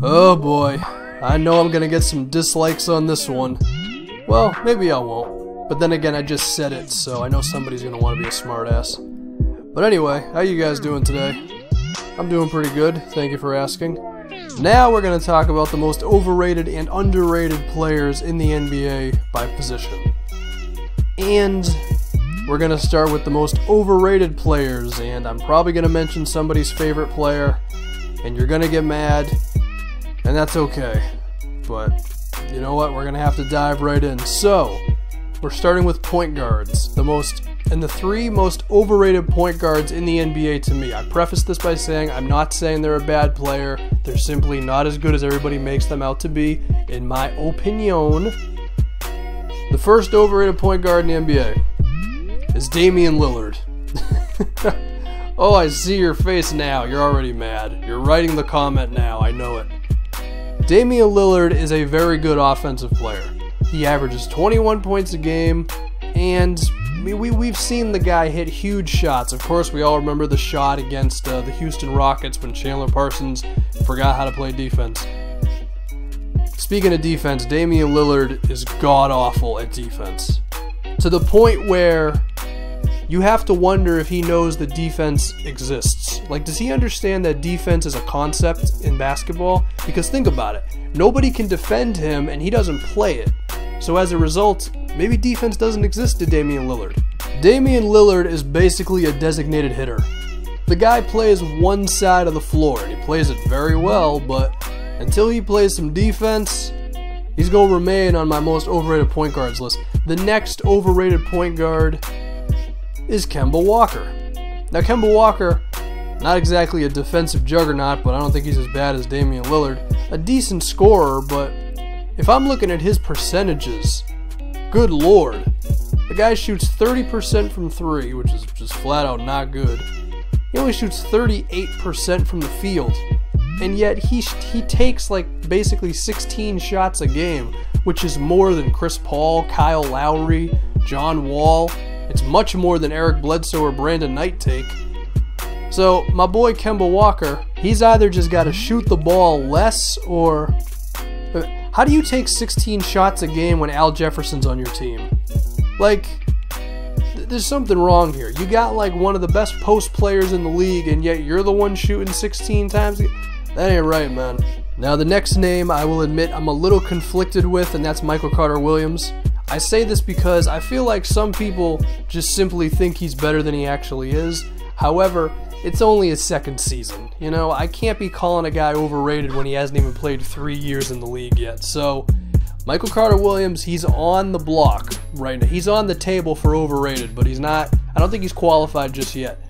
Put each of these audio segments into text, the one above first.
Oh boy, I know I'm gonna get some dislikes on this one. Well, maybe I won't. But then again, I just said it, so I know somebody's gonna want to be a smartass. But anyway, how you guys doing today? I'm doing pretty good, thank you for asking. Now we're gonna talk about the most overrated and underrated players in the NBA by position. And we're gonna start with the most overrated players, and I'm probably gonna mention somebody's favorite player, and you're gonna get mad, and that's okay. But you know what? We're gonna have to dive right in. So we're starting with point guards, the three most overrated point guards in the NBA to me. I preface this by saying I'm not saying they're a bad player. They're simply not as good as everybody makes them out to be, in my opinion. The first overrated point guard in the NBA is Damian Lillard. Oh, I see your face now. You're already mad. You're writing the comment now. I know it. Damian Lillard is a very good offensive player. He averages 21 points a game, and we've seen the guy hit huge shots. Of course, we all remember the shot against the Houston Rockets when Chandler Parsons forgot how to play defense. Speaking of defense, Damian Lillard is god-awful at defense. To the point where you have to wonder if he knows that defense exists. Like, does he understand that defense is a concept in basketball? Because think about it. Nobody can defend him, and he doesn't play it. So as a result, maybe defense doesn't exist to Damian Lillard. Damian Lillard is basically a designated hitter. The guy plays one side of the floor, and he plays it very well, but until he plays some defense, he's going to remain on my most overrated point guards list. The next overrated point guard is Kemba Walker. Now, Kemba Walker, not exactly a defensive juggernaut, but I don't think he's as bad as Damian Lillard. A decent scorer, but if I'm looking at his percentages, good lord. The guy shoots 30% from 3, which is just flat out not good. He only shoots 38% from the field, and yet he takes like basically 16 shots a game, which is more than Chris Paul, Kyle Lowry, John Wall. It's much more than Eric Bledsoe or Brandon Knight take. So my boy Kemba Walker, he's either just got to shoot the ball less, or how do you take 16 shots a game when Al Jefferson's on your team? Like, there's something wrong here. You got like one of the best post players in the league, and yet you're the one shooting 16 times. That ain't right, man. Now the next name I will admit I'm a little conflicted with, and that's Michael Carter-Williams. I say this because I feel like some people just simply think he's better than he actually is. However, it's only his second season. You know, I can't be calling a guy overrated when he hasn't even played 3 years in the league yet. So, Michael Carter-Williams, he's on the block right now. He's on the table for overrated, but he's not, I don't think he's qualified just yet.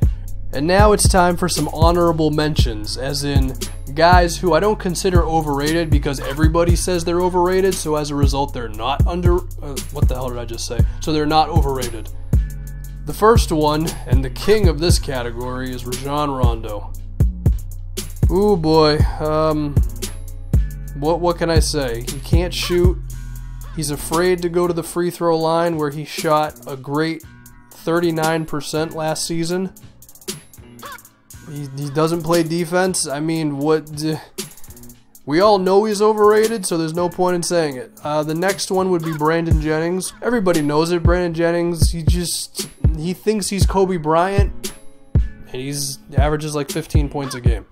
And now it's time for some honorable mentions, as in guys who I don't consider overrated because everybody says they're overrated, so as a result they're not what the hell did I just say? So they're not overrated. The first one, and the king of this category, is Rajon Rondo. Ooh boy, what can I say? He can't shoot. He's afraid to go to the free throw line, where he shot a great 39% last season. He doesn't play defense. I mean, we all know he's overrated, so there's no point in saying it. The next one would be Brandon Jennings. Everybody knows it. Brandon Jennings, he thinks he's Kobe Bryant, and he averages like 15 points a game.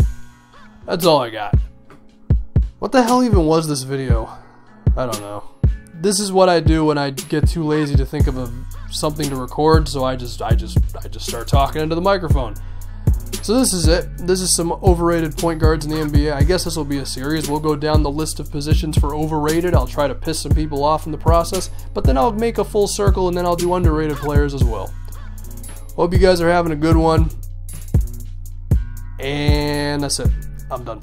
That's all I got. What the hell even was this video? I don't know. This is what I do when I get too lazy to think of something to record, so I just start talking into the microphone. So this is it. This is some overrated point guards in the NBA. I guess this will be a series. We'll go down the list of positions for overrated. I'll try to piss some people off in the process, but then I'll make a full circle, and then I'll do underrated players as well. Hope you guys are having a good one. And that's it. I'm done.